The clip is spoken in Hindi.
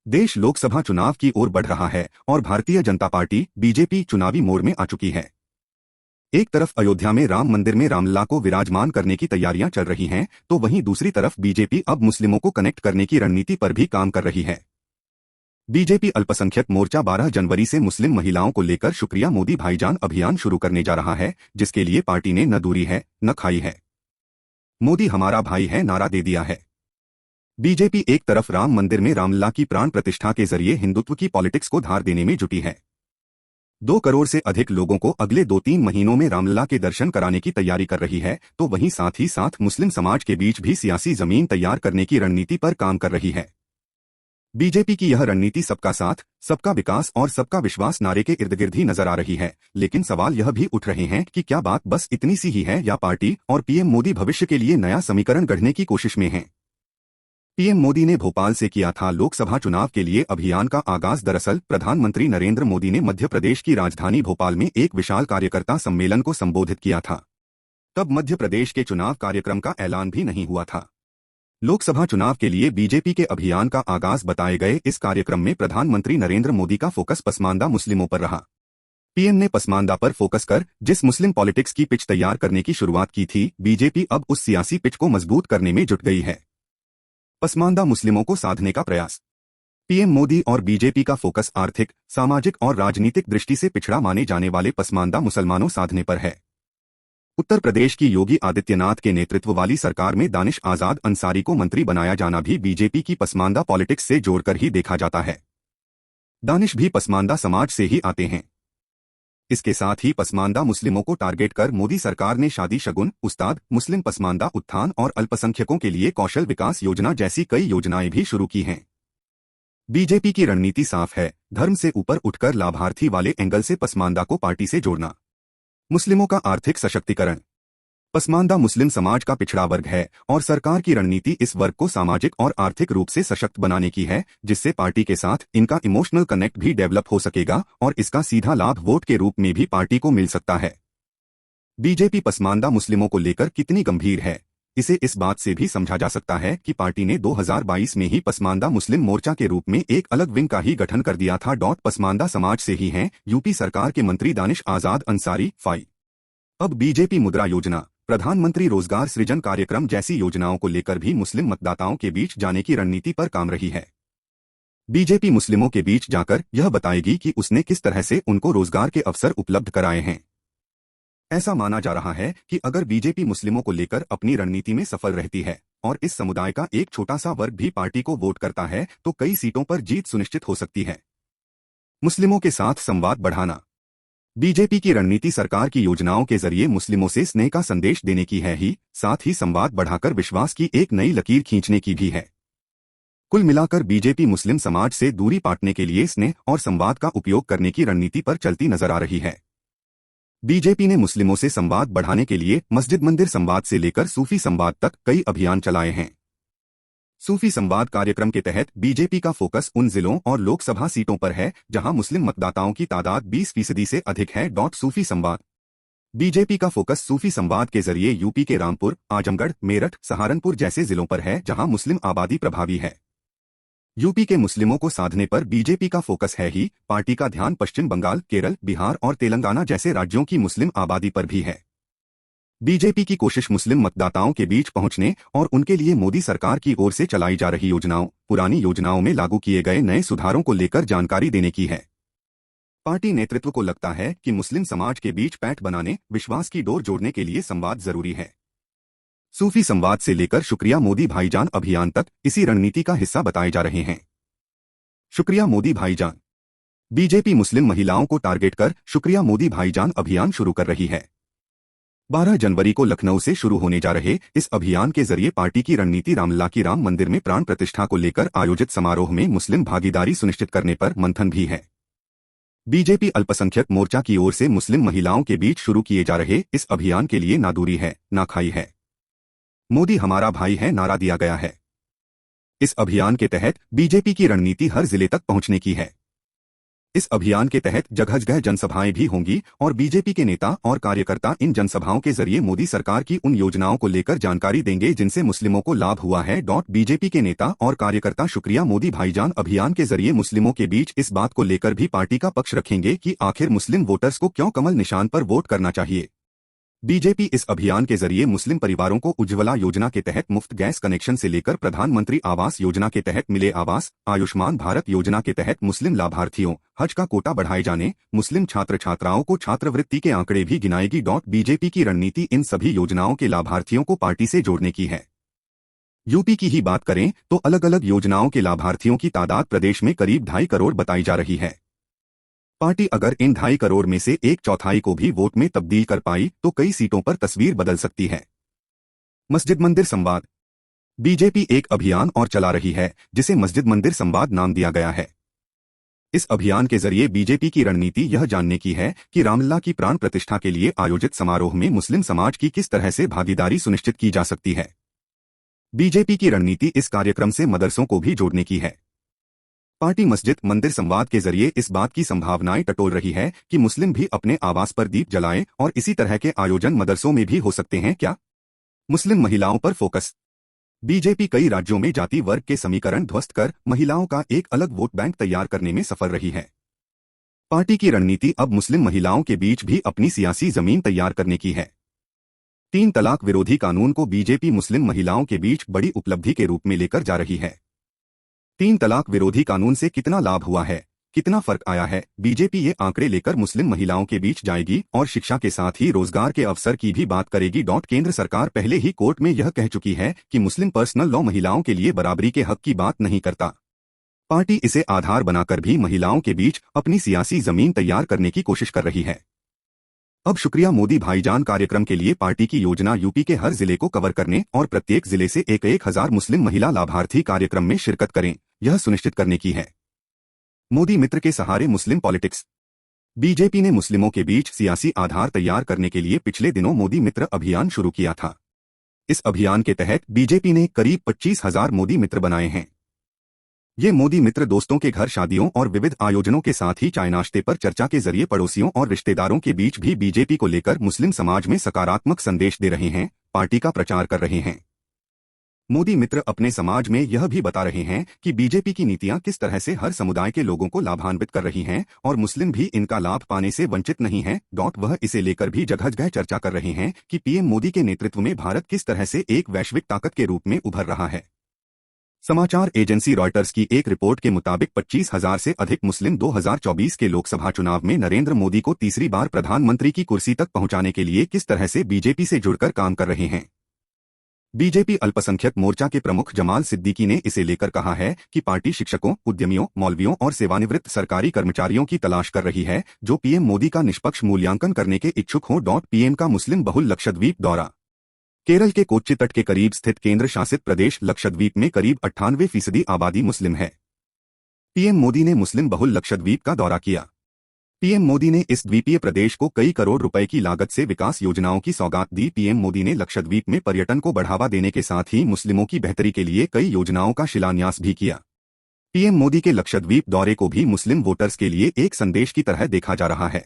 देश लोकसभा चुनाव की ओर बढ़ रहा है और भारतीय जनता पार्टी बीजेपी चुनावी मोड़ में आ चुकी है। एक तरफ अयोध्या में राम मंदिर में रामलला को विराजमान करने की तैयारियां चल रही हैं, तो वहीं दूसरी तरफ बीजेपी अब मुस्लिमों को कनेक्ट करने की रणनीति पर भी काम कर रही है। बीजेपी अल्पसंख्यक मोर्चा 12 जनवरी से मुस्लिम महिलाओं को लेकर शुक्रिया मोदी भाईजान अभियान शुरू करने जा रहा है, जिसके लिए पार्टी ने न दूरी है न खाई है। मोदी हमारा भाई है नारा दे दिया है। बीजेपी एक तरफ राम मंदिर में रामलला की प्राण प्रतिष्ठा के जरिए हिंदुत्व की पॉलिटिक्स को धार देने में जुटी है। 2 करोड़ से अधिक लोगों को अगले 2-3 महीनों में रामलला के दर्शन कराने की तैयारी कर रही है, तो वहीं साथ ही साथ मुस्लिम समाज के बीच भी सियासी जमीन तैयार करने की रणनीति पर काम कर रही है। बीजेपी की यह रणनीति सबका साथ, सबका विकास और सबका विश्वास नारे के इर्द गिर्द ही नजर आ रही है, लेकिन सवाल यह भी उठ रहे हैं कि क्या बात बस इतनी सी ही है या पार्टी और पीएम मोदी भविष्य के लिए नया समीकरण गढ़ने की कोशिश में हैं। पीएम मोदी ने भोपाल से किया था लोकसभा चुनाव के लिए अभियान का आगाज। दरअसल प्रधानमंत्री नरेंद्र मोदी ने मध्य प्रदेश की राजधानी भोपाल में एक विशाल कार्यकर्ता सम्मेलन को संबोधित किया था। तब मध्य प्रदेश के चुनाव कार्यक्रम का ऐलान भी नहीं हुआ था। लोकसभा चुनाव के लिए बीजेपी के अभियान का आगाज बताए गए इस कार्यक्रम में प्रधानमंत्री नरेंद्र मोदी का फोकस पसमानदा मुस्लिमों पर रहा। पीएम ने पसमानदा पर फोकस कर जिस मुस्लिम पॉलिटिक्स की पिच तैयार करने की शुरुआत की थी, बीजेपी अब उस सियासी पिच को मजबूत करने में जुट गई है। पसमानदा मुस्लिमों को साधने का प्रयास। पीएम मोदी और बीजेपी का फोकस आर्थिक, सामाजिक और राजनीतिक दृष्टि से पिछड़ा माने जाने वाले पसमानदा मुसलमानों साधने पर है। उत्तर प्रदेश की योगी आदित्यनाथ के नेतृत्व वाली सरकार में दानिश आजाद अंसारी को मंत्री बनाया जाना भी बीजेपी की पसमानदा पॉलिटिक्स से जोड़कर ही देखा जाता है। दानिश भी पसमानदा समाज से ही आते हैं। इसके साथ ही पसमानदा मुस्लिमों को टारगेट कर मोदी सरकार ने शादी शगुन, उस्ताद, मुस्लिम पसमानदा उत्थान और अल्पसंख्यकों के लिए कौशल विकास योजना जैसी कई योजनाएं भी शुरू की हैं। बीजेपी की रणनीति साफ है, धर्म से ऊपर उठकर लाभार्थी वाले एंगल से पसमानदा को पार्टी से जोड़ना। मुस्लिमों का आर्थिक सशक्तिकरण। पसमानदा मुस्लिम समाज का पिछड़ा वर्ग है और सरकार की रणनीति इस वर्ग को सामाजिक और आर्थिक रूप से सशक्त बनाने की है, जिससे पार्टी के साथ इनका इमोशनल कनेक्ट भी डेवलप हो सकेगा और इसका सीधा लाभ वोट के रूप में भी पार्टी को मिल सकता है। बीजेपी पसमानदा मुस्लिमों को लेकर कितनी गंभीर है, इसे इस बात से भी समझा जा सकता है कि पार्टी ने 2022 में ही पसमानदा मुस्लिम मोर्चा के रूप में एक अलग विंग का ही गठन कर दिया था। पसमानदा समाज से ही हैं यूपी सरकार के मंत्री दानिश आजाद अंसारी, फाई। अब बीजेपी मुद्रा योजना, प्रधानमंत्री रोजगार सृजन कार्यक्रम जैसी योजनाओं को लेकर भी मुस्लिम मतदाताओं के बीच जाने की रणनीति पर काम रही है। बीजेपी मुस्लिमों के बीच जाकर यह बताएगी कि उसने किस तरह से उनको रोजगार के अवसर उपलब्ध कराए हैं। ऐसा माना जा रहा है कि अगर बीजेपी मुस्लिमों को लेकर अपनी रणनीति में सफल रहती है और इस समुदाय का एक छोटा सा वर्ग भी पार्टी को वोट करता है, तो कई सीटों पर जीत सुनिश्चित हो सकती है। मुस्लिमों के साथ संवाद बढ़ाना। बीजेपी की रणनीति सरकार की योजनाओं के जरिए मुस्लिमों से स्नेह का संदेश देने की है ही, साथ ही संवाद बढ़ाकर विश्वास की एक नई लकीर खींचने की भी है। कुल मिलाकर बीजेपी मुस्लिम समाज से दूरी पाटने के लिए स्नेह और संवाद का उपयोग करने की रणनीति पर चलती नजर आ रही है। बीजेपी ने मुस्लिमों से संवाद बढ़ाने के लिए मस्जिद मंदिर संवाद से लेकर सूफी संवाद तक कई अभियान चलाए हैं। सूफी संवाद कार्यक्रम के तहत बीजेपी का फोकस उन जिलों और लोकसभा सीटों पर है जहां मुस्लिम मतदाताओं की तादाद 20% से अधिक है। सूफी संवाद। बीजेपी का फोकस सूफी संवाद के जरिए यूपी के रामपुर, आजमगढ़, मेरठ, सहारनपुर जैसे जिलों पर है जहां मुस्लिम आबादी प्रभावी है। यूपी के मुस्लिमों को साधने पर बीजेपी का फोकस है ही, पार्टी का ध्यान पश्चिम बंगाल, केरल, बिहार और तेलंगाना जैसे राज्यों की मुस्लिम आबादी पर भी है। बीजेपी की कोशिश मुस्लिम मतदाताओं के बीच पहुंचने और उनके लिए मोदी सरकार की ओर से चलाई जा रही योजनाओं, पुरानी योजनाओं में लागू किए गए नए सुधारों को लेकर जानकारी देने की है। पार्टी नेतृत्व को लगता है कि मुस्लिम समाज के बीच पैठ बनाने, विश्वास की डोर जोड़ने के लिए संवाद जरूरी है। सूफी संवाद से लेकर शुक्रिया मोदी भाईजान अभियान तक इसी रणनीति का हिस्सा बताए जा रहे हैं। शुक्रिया मोदी भाईजान। बीजेपी मुस्लिम महिलाओं को टारगेट कर शुक्रिया मोदी भाईजान अभियान शुरू कर रही है। 12 जनवरी को लखनऊ से शुरू होने जा रहे इस अभियान के जरिए पार्टी की रणनीति रामलला की राम मंदिर में प्राण प्रतिष्ठा को लेकर आयोजित समारोह में मुस्लिम भागीदारी सुनिश्चित करने पर मंथन भी है। बीजेपी अल्पसंख्यक मोर्चा की ओर से मुस्लिम महिलाओं के बीच शुरू किए जा रहे इस अभियान के लिए ना दूरी है ना खाई है। मोदी हमारा भाई है नारा दिया गया है। इस अभियान के तहत बीजेपी की रणनीति हर जिले तक पहुंचने की है। इस अभियान के तहत जगह जगह जनसभाएं भी होंगी और बीजेपी के नेता और कार्यकर्ता इन जनसभाओं के जरिए मोदी सरकार की उन योजनाओं को लेकर जानकारी देंगे जिनसे मुस्लिमों को लाभ हुआ है। बीजेपी के नेता और कार्यकर्ता शुक्रिया मोदी भाईजान अभियान के जरिए मुस्लिमों के बीच इस बात को लेकर भी पार्टी का पक्ष रखेंगे कि आखिर मुस्लिम वोटर्स को क्यों कमल निशान पर वोट करना चाहिए। बीजेपी इस अभियान के जरिए मुस्लिम परिवारों को उज्ज्वला योजना के तहत मुफ्त गैस कनेक्शन से लेकर प्रधानमंत्री आवास योजना के तहत मिले आवास, आयुष्मान भारत योजना के तहत मुस्लिम लाभार्थियों, हज का कोटा बढ़ाए जाने, मुस्लिम छात्र छात्राओं को छात्रवृत्ति के आंकड़े भी गिनाएगी। बीजेपी की रणनीति इन सभी योजनाओं के लाभार्थियों को पार्टी से जोड़ने की है। यूपी की ही बात करें तो अलग अलग योजनाओं के लाभार्थियों की तादाद प्रदेश में करीब 2.5 करोड़ बताई जा रही है। पार्टी अगर इन 2.5 करोड़ में से 1/4 को भी वोट में तब्दील कर पाई तो कई सीटों पर तस्वीर बदल सकती है। मस्जिद मंदिर संवाद। बीजेपी एक अभियान और चला रही है जिसे मस्जिद मंदिर संवाद नाम दिया गया है। इस अभियान के जरिए बीजेपी की रणनीति यह जानने की है कि रामलला की प्राण प्रतिष्ठा के लिए आयोजित समारोह में मुस्लिम समाज की किस तरह से भागीदारी सुनिश्चित की जा सकती है। बीजेपी की रणनीति इस कार्यक्रम से मदरसों को भी जोड़ने की है। पार्टी मस्जिद मंदिर संवाद के जरिए इस बात की संभावनाएं टटोल रही है कि मुस्लिम भी अपने आवास पर दीप जलाएं और इसी तरह के आयोजन मदरसों में भी हो सकते हैं क्या। मुस्लिम महिलाओं पर फोकस। बीजेपी कई राज्यों में जाति वर्ग के समीकरण ध्वस्त कर महिलाओं का एक अलग वोट बैंक तैयार करने में सफल रही है। पार्टी की रणनीति अब मुस्लिम महिलाओं के बीच भी अपनी सियासी जमीन तैयार करने की है। 3 तलाक विरोधी कानून को बीजेपी मुस्लिम महिलाओं के बीच बड़ी उपलब्धि के रूप में लेकर जा रही है। 3 तलाक विरोधी कानून से कितना लाभ हुआ है, कितना फर्क आया है, बीजेपी ये आंकड़े लेकर मुस्लिम महिलाओं के बीच जाएगी और शिक्षा के साथ ही रोजगार के अवसर की भी बात करेगी। केंद्र सरकार पहले ही कोर्ट में यह कह चुकी है कि मुस्लिम पर्सनल लॉ महिलाओं के लिए बराबरी के हक की बात नहीं करता। पार्टी इसे आधार बनाकर भी महिलाओं के बीच अपनी सियासी जमीन तैयार करने की कोशिश कर रही है। अब शुक्रिया मोदी भाईजान कार्यक्रम के लिए पार्टी की योजना यूपी के हर जिले को कवर करने और प्रत्येक जिले से 1,000 मुस्लिम महिला लाभार्थी कार्यक्रम में शिरकत करें, यह सुनिश्चित करने की है। मोदी मित्र के सहारे मुस्लिम पॉलिटिक्स। बीजेपी ने मुस्लिमों के बीच सियासी आधार तैयार करने के लिए पिछले दिनों मोदी मित्र अभियान शुरू किया था। इस अभियान के तहत बीजेपी ने करीब 25,000 मोदी मित्र बनाए हैं। ये मोदी मित्र दोस्तों के घर शादियों और विविध आयोजनों के साथ ही चाय नाश्ते पर चर्चा के जरिए पड़ोसियों और रिश्तेदारों के बीच भी बीजेपी को लेकर मुस्लिम समाज में सकारात्मक संदेश दे रहे हैं, पार्टी का प्रचार कर रहे हैं। मोदी मित्र अपने समाज में यह भी बता रहे हैं कि बीजेपी की नीतियां किस तरह से हर समुदाय के लोगों को लाभान्वित कर रही हैं और मुस्लिम भी इनका लाभ पाने से वंचित नहीं है। वह इसे लेकर भी जगह जगह चर्चा कर रहे हैं कि पीएम मोदी के नेतृत्व में भारत किस तरह से एक वैश्विक ताकत के रूप में उभर रहा है। समाचार एजेंसी रॉयटर्स की एक रिपोर्ट के मुताबिक 25,000 से अधिक मुस्लिम 2024 के लोकसभा चुनाव में नरेंद्र मोदी को तीसरी बार प्रधानमंत्री की कुर्सी तक पहुंचाने के लिए किस तरह से बीजेपी से जुड़कर काम कर रहे हैं। बीजेपी अल्पसंख्यक मोर्चा के प्रमुख जमाल सिद्दीकी ने इसे लेकर कहा है कि पार्टी शिक्षकों, उद्यमियों, मौलवियों और सेवानिवृत्त सरकारी कर्मचारियों की तलाश कर रही है जो पीएम मोदी का निष्पक्ष मूल्यांकन करने के इच्छुक हों। पीएम का मुस्लिम बहुल लक्षद्वीप दौरा। केरल के कोच्चि तट के करीब स्थित केंद्र शासित प्रदेश लक्षद्वीप में करीब 98% आबादी मुस्लिम है। पीएम मोदी ने मुस्लिम बहुल लक्षद्वीप का दौरा किया। पीएम मोदी ने इस द्वीपीय प्रदेश को कई करोड़ रुपए की लागत से विकास योजनाओं की सौगात दी। पीएम मोदी ने लक्षद्वीप में पर्यटन को बढ़ावा देने के साथ ही मुस्लिमों की बेहतरी के लिए कई योजनाओं का शिलान्यास भी किया। पीएम मोदी के लक्षद्वीप दौरे को भी मुस्लिम वोटर्स के लिए एक संदेश की तरह देखा जा रहा है।